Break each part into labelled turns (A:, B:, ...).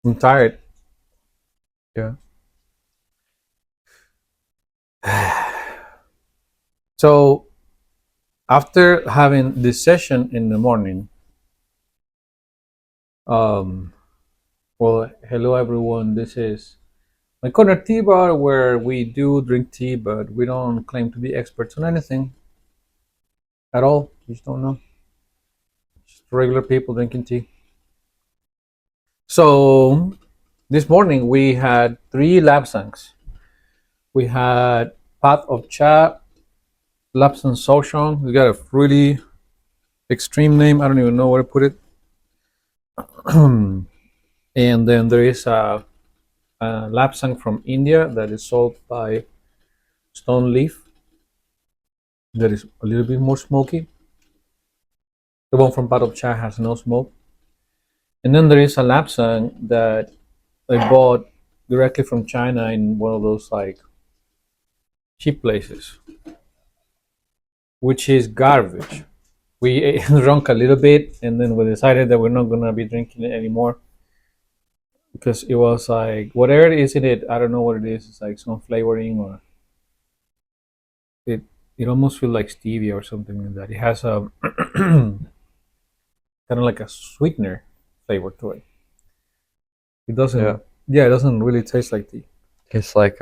A: I'm tired.
B: Yeah.
A: So after having this session in the morning, um, well, hello everyone. This is my corner tea bar where we do drink tea, but we don't claim to be experts on anything at all. We just don't know. Just regular people drinking tea. So this morning we had three lapsangs. We had pot of cha, lapsang sochong. We got a really extreme name. I don't even know where to put it. And then there is a lapsang from India that is sold by Stone Leaf. That is a little bit more smoky. The one from Pot of Cha has no smoke. And then there is a lapsang that I bought directly from China in one of those like cheap places, which is garbage. We drank a little bit and then we decided that we're not gonna be drinking it anymore because it was like whatever it is in it, I don't know what it is. It's like some flavoring or it it almost feels like stevia or something like that. It has a kind of like a sweetener flavor to it. It
B: Yeah.
A: doesn't, yeah, it doesn't really taste like tea.
B: It's like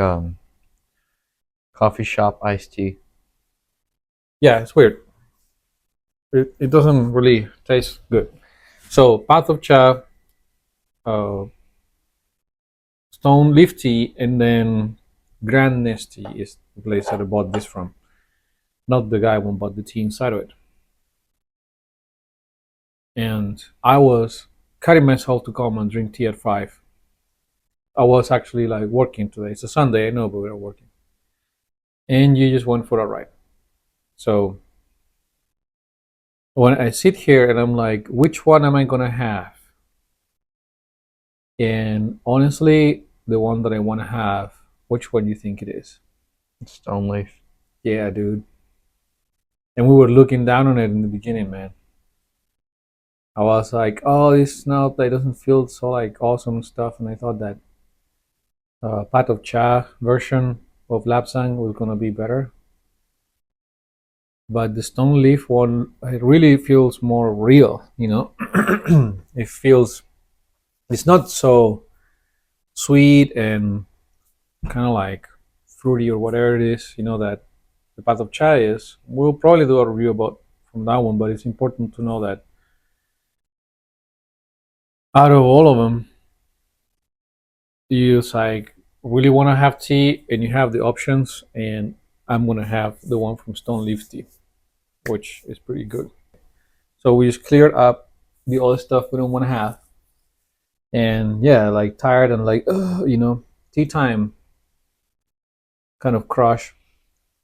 B: coffee shop iced tea.
A: Yeah, it's weird. It doesn't really taste good. So path of cha, uh, stone leaf tea, and then grande tea is the place that I bought this from. Not the guy who bought the tea inside of it. And I was cutting myself to come and drink tea at 5. I was actually like working today. It's a Sunday, I know, but we are working. And you just went for a ride. So when I sit here and I'm like, which one am I gonna have? And honestly, the one that I want to have, which one do you think it is?
B: Stone leaf.
A: Yeah, dude. And we were looking down on it in the beginning, man. I was like, oh, this snout that doesn't feel so like awesome stuff, and I thought that pat of cha version of lapsang was gonna be better. But the stone leaf one, it really feels more real, you know. It feels, it's not so sweet and kind of like fruity or whatever it is, you know, that the path of chai is. We'll probably do a review about from that one, but it's important to know that out of all of them, you just like really want to have tea and you have the options, and I'm gonna have the one from Stone Leaf Tea, which is pretty good. So we just cleared up the other stuff we don't want to have, and yeah, like tired and like you know, tea time kind of crush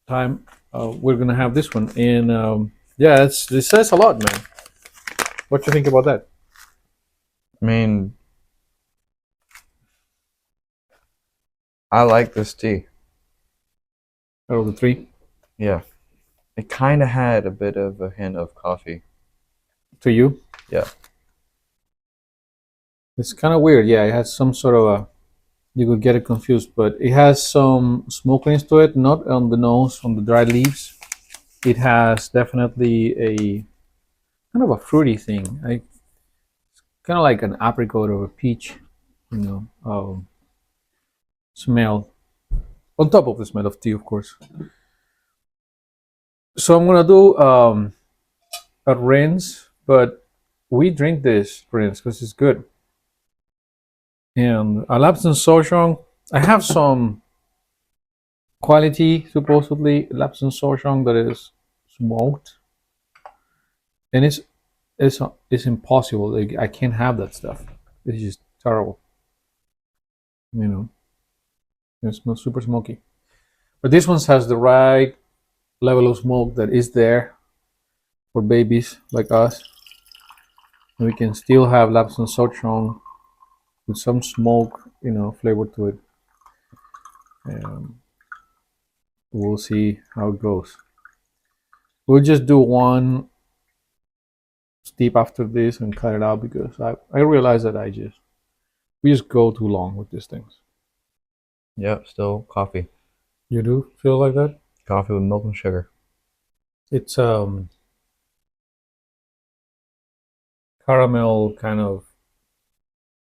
A: time. We're gonna have this one, and yeah, it says a lot, man. What do you think about that?
B: I mean, I like this tea.
A: Out of the three,
B: Yeah. It kind of had a bit of a hint of coffee.
A: to you,
B: Yeah.
A: it's kind of weird. Yeah, it has some sort of a, you could get it confused, but it has some smokiness to it, not on the nose, on the dry leaves. It has definitely a kind of a fruity thing, like kind of like an apricot or a peach, you know, smell on top of the smell of tea, of course. So I'm gonna do a rinse, but we drink this rinse because it's good. And a Lapsang Souchong, I have some quality supposedly Lapsang Souchong that is smoked, and it's impossible. Like, I can't have that stuff. It's just terrible. You know, it smells super smoky. But this one has the right level of smoke that is there for babies like us. We can still have Lapsang Souchong with some smoke, you know, flavor to it. And we'll see how it goes. We'll just do one steep after this and cut it out because I realize that I just we just go too long with these things.
B: Yep, still coffee.
A: You do feel like that?
B: Coffee with milk and sugar.
A: It's caramel kind of,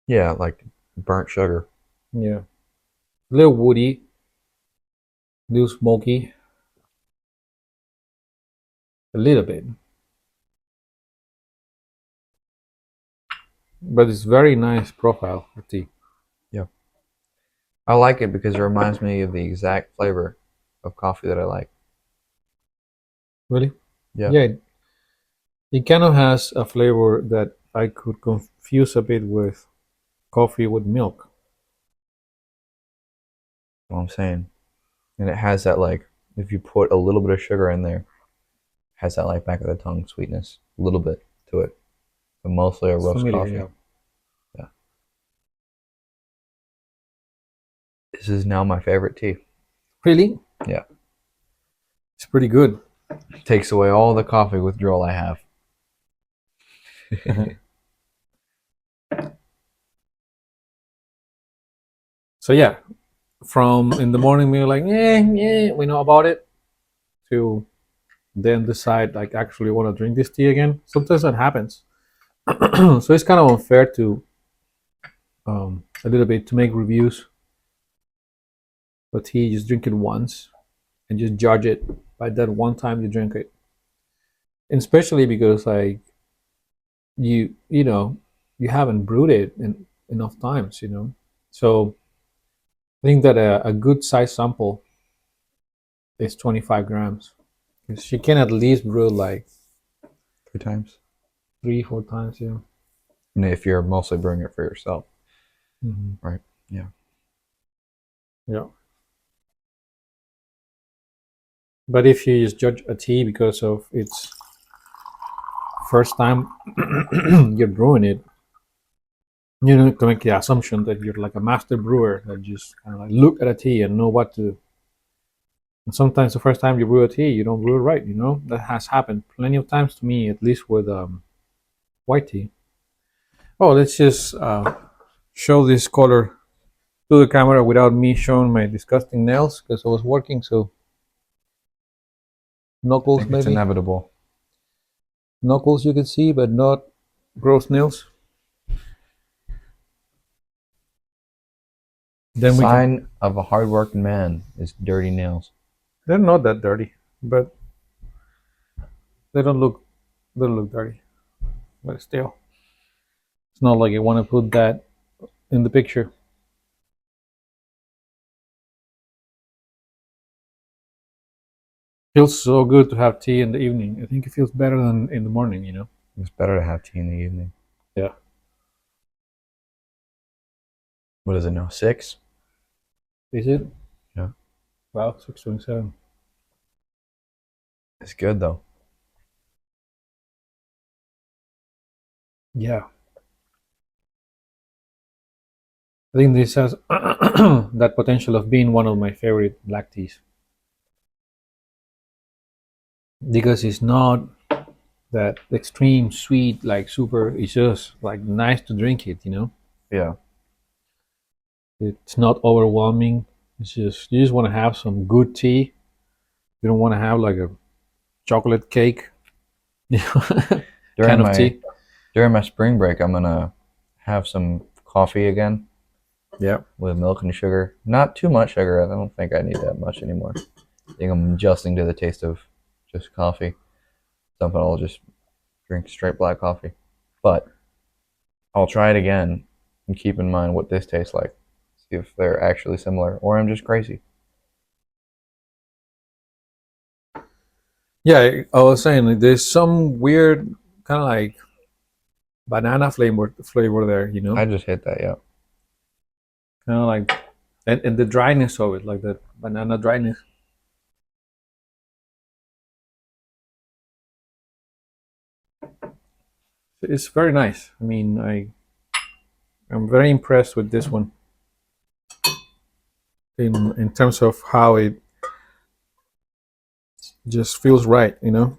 B: Yeah, like burnt sugar.
A: yeah, a little woody, a little smoky, a little bit, but it's very nice profile of tea.
B: Yeah. I like it because it reminds me of the exact flavor of coffee that I like.
A: Really?
B: Yeah.
A: Yeah, it kind of has a flavor that I could confuse a bit with coffee with milk.
B: What I'm saying. And it has that like if you put a little bit of sugar in there, it has that like back of the tongue sweetness. A little bit to it. But mostly a
A: It's
B: roast
A: familiar,
B: coffee.
A: yeah.
B: Yeah. This is now my favorite tea.
A: Really?
B: Yeah.
A: It's pretty good.
B: Takes away all the coffee withdrawal I have.
A: So yeah, from in the morning we were like, yeah, we know about it, to then decide like actually want to drink this tea again. Sometimes that happens. So it's kind of unfair to a little bit to make reviews for tea. Just drink it once and just judge it by that one time you drink it. And especially because like you know you haven't brewed it in enough times, you know. So I think that a good size sample is 25 grams. 'Cause you can at least brew like
B: 3 times.
A: 3 4 times, yeah.
B: And if you're mostly brewing it for yourself. Right. Yeah.
A: Yeah. But if you just judge a tea because of its first time you're brewing it, you know, to make the assumption that you're like a master brewer that just kind of like look at a tea and know what to. And sometimes the first time you brew a tea, you don't brew it right. You know that has happened plenty of times to me, at least with white tea. Oh, let's just show this color to the camera without me showing my disgusting nails because I was working. So
B: I
A: knuckles,
B: think it's
A: maybe
B: inevitable.
A: knuckles you can see, but not gross nails. Then we can.
B: Sign of a hardworking man is dirty nails.
A: They're not that dirty, but they don't look dirty. But still, it's not like I want to put that in the picture. Feels so good to have tea in the evening. I think it feels better than in the morning. You know.
B: It's better to have tea in the evening.
A: Yeah.
B: What is it now? 6?
A: Is it?
B: Yeah.
A: Wow, 6:27.
B: It's good though.
A: Yeah. I think this has that potential of being one of my favorite black teas because it's not that extreme sweet like super. It's just like nice to drink it. You know.
B: Yeah.
A: It's not overwhelming. It's just you just want to have some good tea. You don't want to have like a chocolate cake, you know,
B: During
A: kind of
B: my
A: tea.
B: during my spring break, I'm gonna have some coffee again
A: Yeah.
B: with milk and sugar. Not too much sugar. I don't think I need that much anymore. I think I'm adjusting to the taste of just coffee. Something I'll just drink straight black coffee. But I'll try it again and keep in mind what this tastes like. See if they're actually similar or I'm just crazy.
A: Yeah, I was saying like, there's some weird kind of like banana flavor there, you know,
B: I just hit that, yeah.
A: kind of like, and the dryness of it, like the banana dryness. It's very nice. I mean, I'm very impressed with this one in terms of how it just feels right, you know.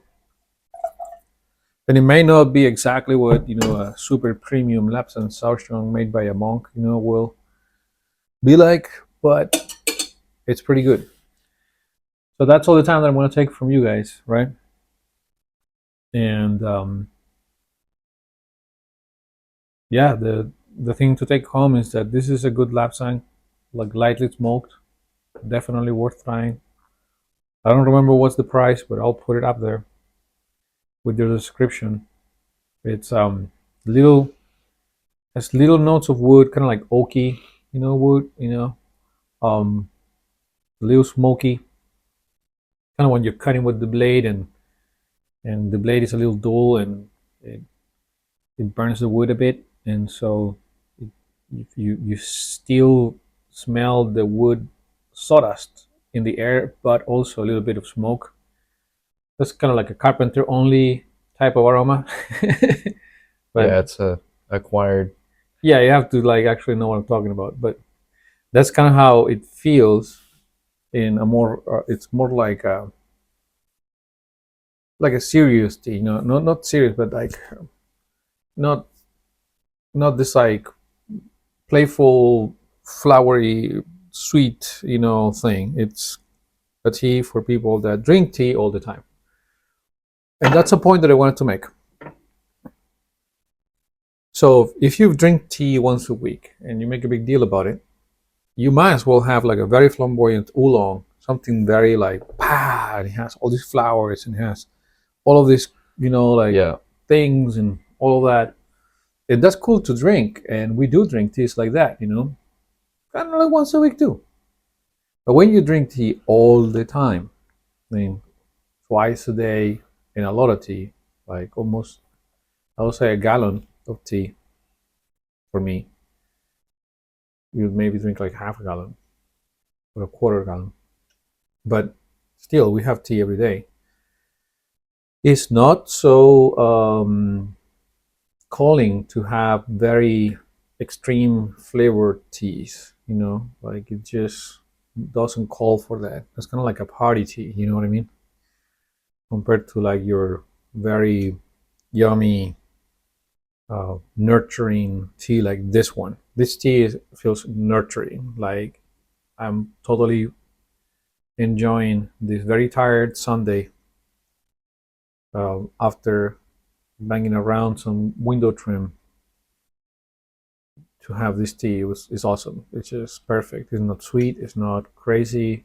A: And it may not be exactly what a super premium Lapsang Souchong made by a monk, will be like, but it's pretty good. So that's all the time that I'm going to take from you guys, right? And yeah, the thing to take home is that this is a good Lapsang, like lightly smoked, definitely worth trying. I don't remember what's the price, but I'll put it up there with the description. It's little has little notes of wood, kind of like oaky, wood, um, a little smoky, kind of when you're cutting with the blade, and the blade is a little dull, and it, it burns the wood a bit, and so you still smell the wood sawdust in the air, but also a little bit of smoke. That's kind of like a carpenter only type of aroma. But
B: Yeah, it's a acquired.
A: yeah, you have to like actually know what I'm talking about. But that's kind of how it feels in a more. It's more like a serious tea, not serious, but like not not this like playful, flowery, sweet, thing. It's a tea for people that drink tea all the time, and that's a point that I wanted to make. So if you drink tea once a week and you make a big deal about it, you might as well have like a very flamboyant oolong, something very like and it has all these flowers and it has all of these, like
B: Yeah,
A: things and all of that. And that's cool to drink, and we do drink teas like that, kind of like once a week too. But when you drink tea all the time, I mean, twice a day, and a lot of tea, like almost, I would say a gallon of tea for me, you would maybe drink like half a gallon or a quarter gallon. But still, we have tea every day. It's not so calling to have very extreme flavored teas, like it just doesn't call for that. It's kind of like a party tea, you know what I mean? Compared to like your very yummy, nurturing tea like this one. This tea feels nurturing. Like I'm totally enjoying this very tired Sunday after banging around some window trim to have this tea is awesome. It's just perfect. It's not sweet. It's not crazy.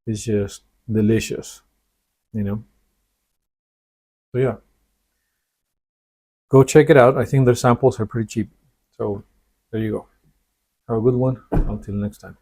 A: It's just delicious. You know. So yeah, go check it out. I think their samples are pretty cheap. So there you go. Have a good one. Until next time.